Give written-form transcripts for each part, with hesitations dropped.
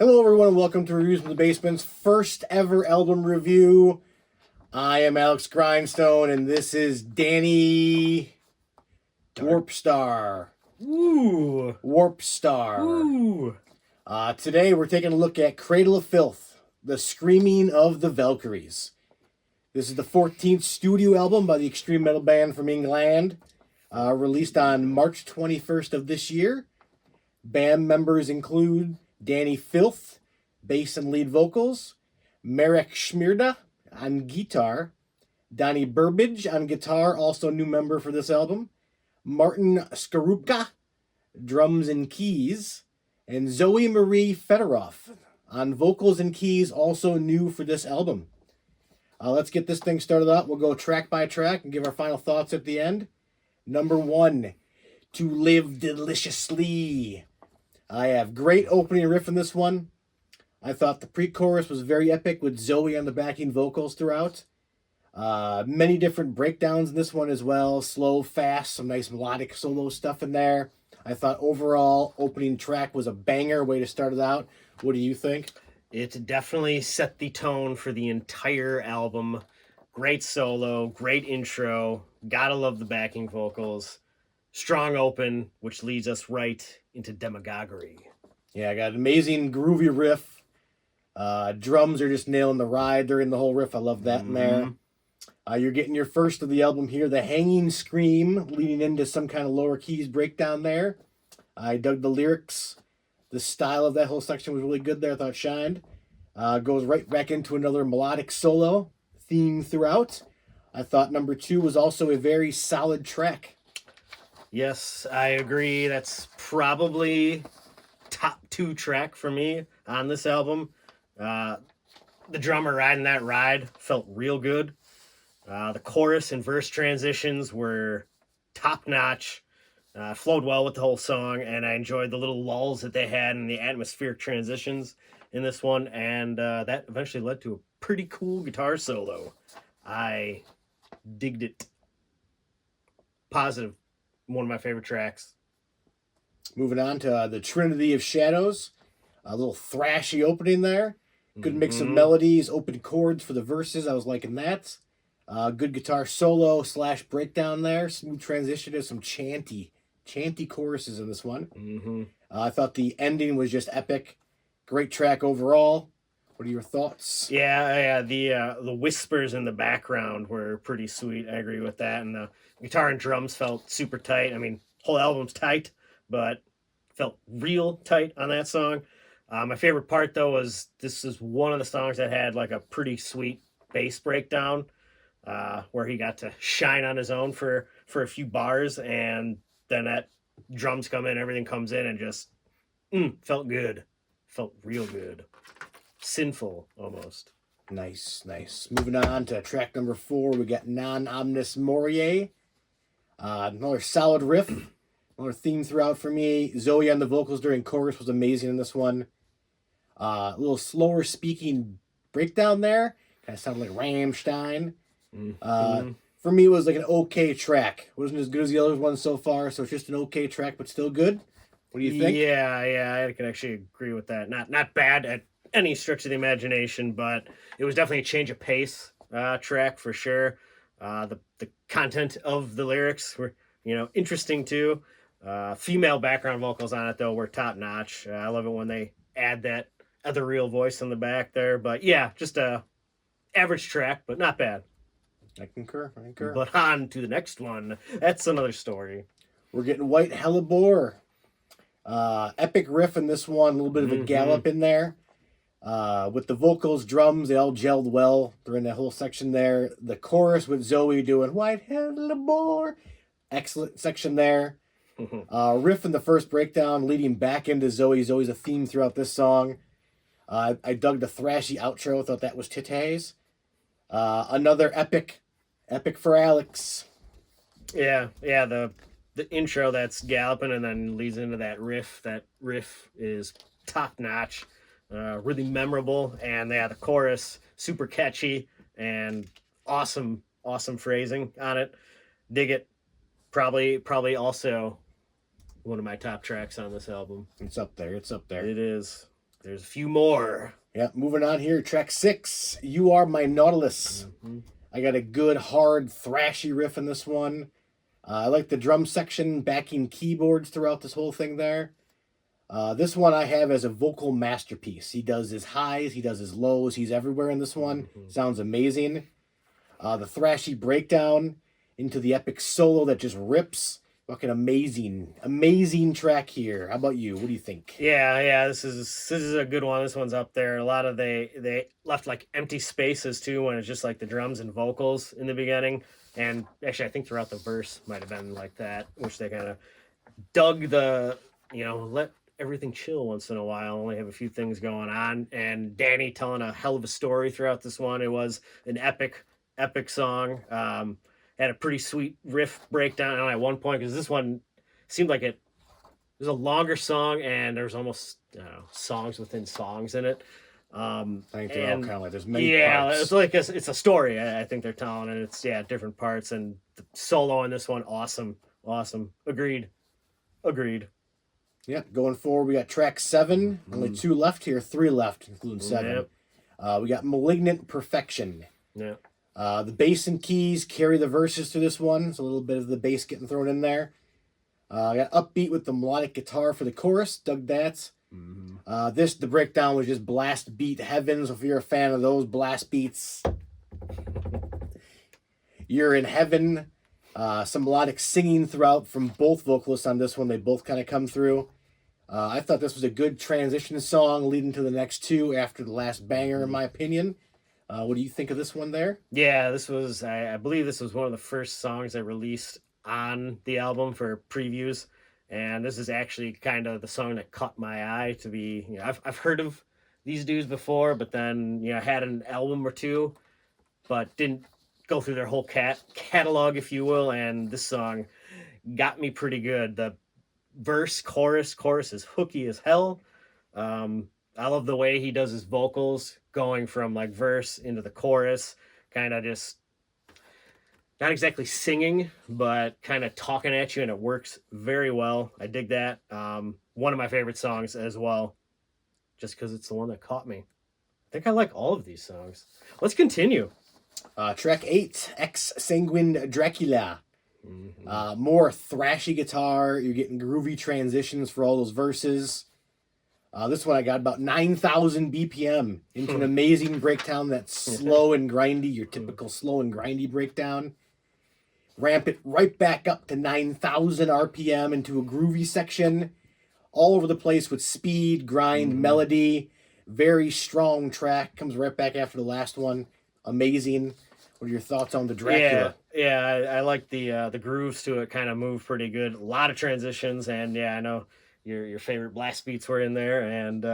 Hello, everyone, and welcome to Reviews from the Basement's first ever album review. I am Alex Grindstone, and this is Danny Warpstar. Ooh. Warpstar. Ooh. Today, we're taking a look at Cradle of Filth, the Screaming of the Valkyries. This is the 14th studio album by the extreme metal band from England, released on March 21st of this year. Band members include Danny Filth, bass and lead vocals, Marek Schmierda on guitar, Donnie Burbage on guitar, also new member for this album, Martin Skorupka, drums and keys, and Zoe Marie Fedorov on vocals and keys, also new for this album. Let's get this thing started up. We'll go track by track and give our final thoughts at the end. Number 1, To Live Deliciously. I have great opening riff in this one. I thought the pre-chorus was very epic with Zoe on the backing vocals throughout. Many different breakdowns in this one as well. Slow, fast, some nice melodic solo stuff in there. I thought overall opening track was a banger way to start it out. What do you think? It definitely set the tone for the entire album. Great solo, great intro. Gotta love the backing vocals. Strong open, which leads us right into demagoguery. Yeah, I got an amazing groovy riff. Drums are just nailing the ride during the whole riff. I love that in there. You're getting your first of the album here, the hanging scream, leading into some kind of lower keys breakdown there. I dug the lyrics. The style of that whole section was really good there. I thought it shined. Goes right back into another melodic solo theme throughout. I thought number 2 was also a very solid track. Yes, I agree. That's probably top 2 track for me on this album. The drummer riding that ride felt real good. The chorus and verse transitions were top notch. Flowed well with the whole song, and I enjoyed the little lulls that they had in the atmospheric transitions in this one, and that eventually led to a pretty cool guitar solo. I digged it. Positive. One of my favorite tracks. Moving on to the Trinity of Shadows. A little thrashy opening there. Good mix of melodies, open chords for the verses. I was liking that. Good guitar solo / breakdown there. Smooth transition to some chanty choruses in this one. I thought the ending was just epic. Great track overall. What are your thoughts? Yeah. The whispers in the background were pretty sweet. I agree with that. And the guitar and drums felt super tight. I mean, whole album's tight, but felt real tight on that song. My favorite part, though, was this is one of the songs that had like a pretty sweet bass breakdown where he got to shine on his own for a few bars, and then that drums come in, everything comes in, and just felt good. Felt real good. Sinful, almost. Nice. Moving on to track number 4, we got Non Omnis Moriae. Another solid riff. Another theme throughout for me. Zoe on the vocals during chorus was amazing in this one. A little slower speaking breakdown there. Kind of sounded like Rammstein. For me, it was like an okay track. It wasn't as good as the other ones so far, so it's just an okay track, but still good. What do you think? Yeah, I can actually agree with that. Not bad at any stretch of the imagination, but it was definitely a change of pace track for sure. The content of the lyrics were, interesting too. Female background vocals on it though were top notch. I love it when they add that other real voice in the back there. But yeah, just a average track, but not bad. I concur. But on to the next one. That's another story. We're getting White Hellebore. Epic riff in this one. A little bit of a gallop in there. With the vocals, drums, they all gelled well during that whole section there. The chorus with Zoe doing White Hellebore. Excellent section there. Riff in the first breakdown leading back into Zoe. Zoe's a theme throughout this song. I dug the thrashy outro. Thought that was titties. Another epic for Alex. Yeah, the intro that's galloping and then leads into that riff. That riff is top notch, really memorable, and the chorus super catchy and awesome phrasing on it. Dig it. Probably also one of my top tracks on this album. It's up there. It is. there's a few more. Yeah, moving on here. Track 6, You Are My Nautilus. Mm-hmm. I got a good, hard, thrashy riff in this one. I like the drum section, backing keyboards throughout this whole thing there. This one I have as a vocal masterpiece. He does his highs, he does his lows, he's everywhere in this one. Mm-hmm. Sounds amazing. The thrashy breakdown into the epic solo that just rips. Fucking amazing track here. How about you? What do you think? Yeah, this is a good one. This one's up there. A lot of they left like empty spaces too when it's just like the drums and vocals in the beginning. And actually I think throughout the verse might have been like that, which they kind of dug the, let everything chill once in a while, only have a few things going on. And Danny telling a hell of a story throughout this one. It was an epic song. Had a pretty sweet riff breakdown at one point, because this one seemed like it was a longer song and there's almost songs within songs in it. I think they're all kind of like there's many parts. It's like it's a story. I think they're telling, and it's different parts. And the solo in this one, awesome. Agreed. Yeah, going forward, we got track 7. Only 2 left here, 3 left, including 7. Yep. We got Malignant Perfection. Yeah. The bass and keys carry the verses to this one. It's a little bit of the bass getting thrown in there. I got upbeat with the melodic guitar for the chorus. Dug that. Mm-hmm. The breakdown was just blast beat heavens. If you're a fan of those blast beats, you're in heaven. Some melodic singing throughout from both vocalists on this one. They both kind of come through. I thought this was a good transition song leading to the next 2 after the last banger, in my opinion. What do you think of this one there? Yeah, this was, I believe this was one of the first songs I released on the album for previews. And this is actually kind of the song that caught my eye to be, I've heard of these dudes before, but then, I had an album or 2, but didn't go through their whole catalog, if you will. And this song got me pretty good. The chorus is hooky as hell. I love the way he does his vocals, going from like verse into the chorus, kind of just not exactly singing, but kind of talking at you, and it works very well. I dig that. One of my favorite songs as well, just because it's the one that caught me. I think I like all of these songs. Let's continue. Track 8, Ex Sanguine Dracula. Mm-hmm. More thrashy guitar. You're getting groovy transitions for all those verses. This one I got about 9,000 BPM into an amazing breakdown that's slow and grindy, your typical slow and grindy breakdown. Ramp it right back up to 9,000 RPM into a groovy section. All over the place with speed, grind, melody. Very strong track. Comes right back after the last one. Amazing. What are your thoughts on the Dracula? Yeah, I like the grooves to it. Kind of move pretty good. A lot of transitions, and I know your favorite blast beats were in there, and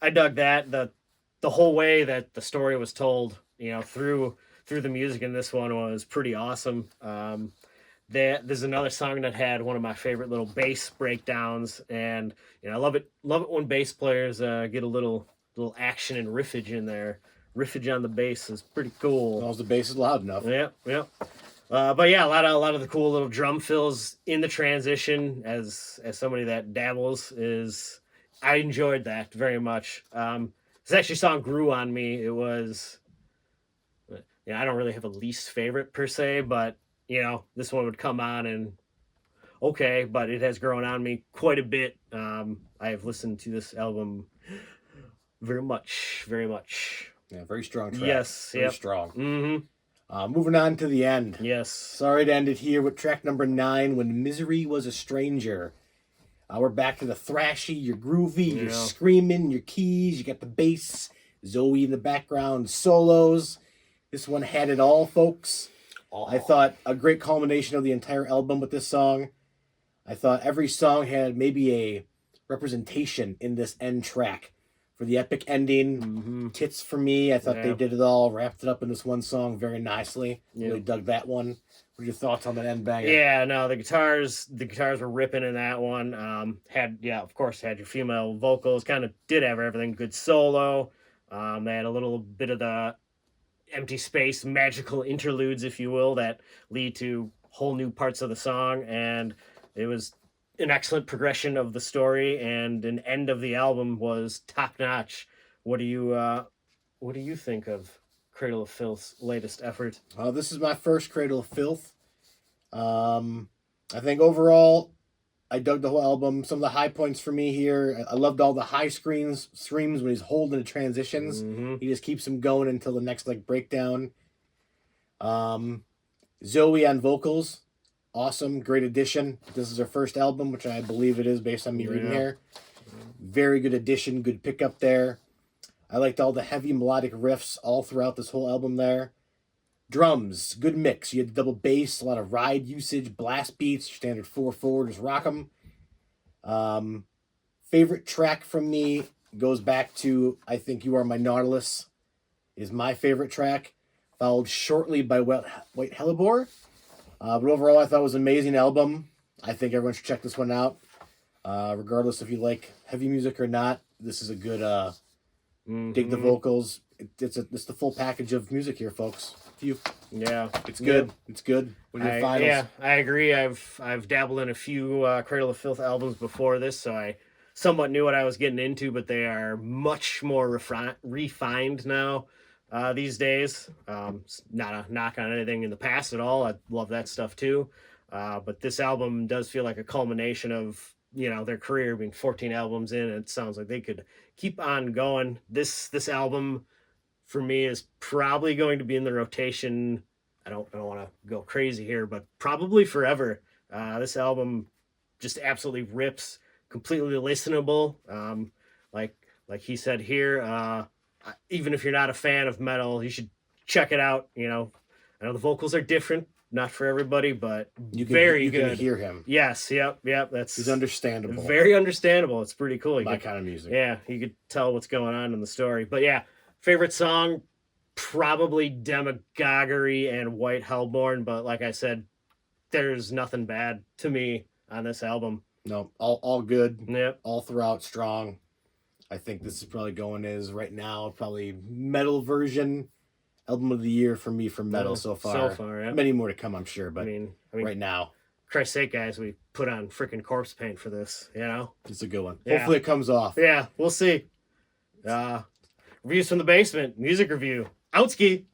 I dug that. The whole way that the story was told, through the music in this one was pretty awesome. There's another song that had one of my favorite little bass breakdowns, and I love it when bass players get a little action and riffage in there. Riffage on the bass is pretty cool. As long as the bass is loud enough. Yep. But yeah, a lot of the cool little drum fills in the transition. As somebody that dabbles, I enjoyed that very much. This actually song grew on me. It was, I don't really have a least favorite per se, but this one would come on and okay, but it has grown on me quite a bit. I have listened to this album very much. Yeah, very strong track. Yes, very yep. strong. Mm-hmm. Moving on to the end. Yes. Sorry to end it here with track number 9, When Misery Was a Stranger. We're back to the thrashy, your groovy, your screaming, your keys, you got the bass, Zoe in the background, solos. This one had it all, folks. I thought a great culmination of the entire album with this song. I thought every song had maybe a representation in this end track. For the epic ending, tits for me. I thought they did it all, wrapped it up in this one song very nicely. Really dug that one. What are your thoughts on that end banger? Yeah, no, the guitars were ripping in that one. Of course, had your female vocals. Kind of did have everything. Good solo. They had a little bit of the empty space, magical interludes, if you will, that lead to whole new parts of the song, and it was an excellent progression of the story, and an end of the album was top notch. What do you think of Cradle of Filth's latest effort? This is my first Cradle of Filth. I think overall, I dug the whole album. Some of the high points for me here, I loved all the high screams when he's holding the transitions. Mm-hmm. He just keeps them going until the next like breakdown. Zoe on vocals, awesome, great addition. This is her first album, which I believe it is based on me reading here. Very good addition, good pickup there. I liked all the heavy melodic riffs all throughout this whole album there. Drums, good mix. You had the double bass, a lot of ride usage, blast beats, standard 4/4, just rock them. Favorite track from me goes back to I Think You Are My Nautilus is my favorite track, followed shortly by White Hellebore. But overall, I thought it was an amazing album. I think everyone should check this one out. Regardless if you like heavy music or not, this is a good dig the vocals. It's the full package of music here, folks. It's good. Yeah. It's good. What are your finals? Yeah, I agree. I've dabbled in a few Cradle of Filth albums before this, so I somewhat knew what I was getting into, but they are much more refined now these days. It's not a knock on anything in the past at all. I love that stuff too. But this album does feel like a culmination of their career, being 14 albums in. It sounds like they could keep on going. This album for me is probably going to be in the rotation. I don't want to go crazy here, but probably forever. This album just absolutely rips, completely listenable. Like he said here, even if you're not a fan of metal, you should check it out. I know the vocals are different, not for everybody, but You good. can hear him. Yes, yep. He's understandable. Very understandable. It's pretty cool. My kind of music. Yeah, you could tell what's going on in the story. But yeah, favorite song, probably Demagoguery and White Hellborn. But like I said, there's nothing bad to me on this album. No, all good. Yep. All throughout strong. I think this is probably going as right now probably metal version album of the year for me for metal so far. Yeah. Many more to come, I'm sure, but I mean, right now, Christ's sake, guys, we put on freaking corpse paint for this. it's a good one. Yeah. Hopefully, it comes off. Yeah, we'll see. Reviews from the basement, music review. Outski.